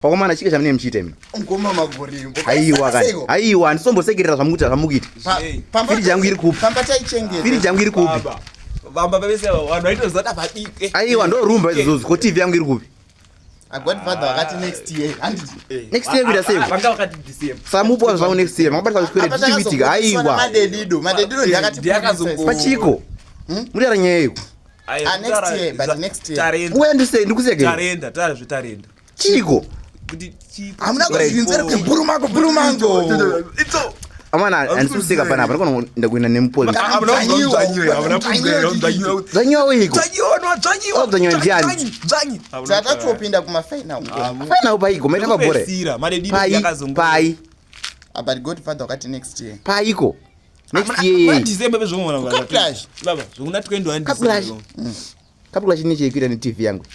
Pakomana chika chamune mchite mimi. Ngoma magorimbo. Aiwa kani. Aiwa ndisombosekerera zvamuita zvamukiti. Firi jangu iri kupi? Pamba taichengeta. Firi jangu iri kupi? Vamba bese vanhu vaitozota padike. Aiwa ndo rumba izozvo ko TV yangu iri kupi? A godfather wakati next year. Next year kuita sei? Vanga wakati December. Samupo zvawo next year. Mabata zvikwere tichivitika. Aiwa. Madedido ndakati ndakazongo. Pachiko. Muri aranyeyo. Next year, but next year. Uya ndise ndikuseke. Tarenda, tarenda. Chiko. Kuti chipo. Amuna kuzinzera kubhurumango. Ito. Amana andisusika panapa ndikono ndakuenda nemupoli. Dzanyiwa wiko. Dzanyiwa ndiani? Tatachopinda kuma final. Final paiko maita pabhore. Madedido yakazongo. Pai. But godfather wakati next year. Paiko. Next year. December bezvomona ngala. Kaplash. Baba, zvokuna twendo and Kaplash. Kaplash ni chekuita ne TV yangu.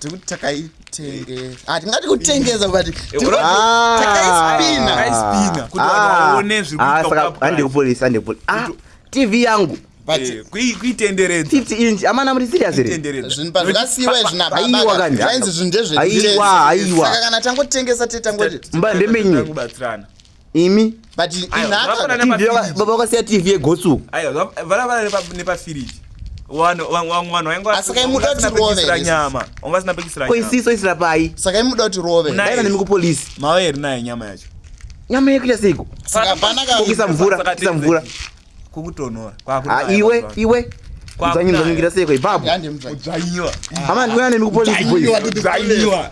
Tikuti takaitenge. Tingati kutengeza but takaispina. Kaispina. Kuti vaone zviri saka ande kupolisa TV yangu. But kuitenderedza 50 inch amana muri serious here. zvinhu pazvakasiwa zvina baba. Aiwa kani. Zvainzi zvinhu ndezve. Aiwa. Saka kana tangotengesa tetangoti. Mba ndembenye. kubatsirana. Imi. But inaka TV baba wakasiya TV yegotsu. Aiwa, vana nepa fridge. Wano wangu asaka imuda kuti rove nyama. Ungasina pekisira nyama. Koisiso isira pai. saka imuda kuti rove. Ndaenda nemi kupolisi. Mawere nayo nyama yacho. Nyama yekuita seiko. Saka panaka Kisa mvura. Kukutonora. Iwe. Kudzanyiwa seiko ipapo. Yandimva. Kudzanyiwa. Amana ndikuenda nemi kupolisi boys. Kudzanyiwa.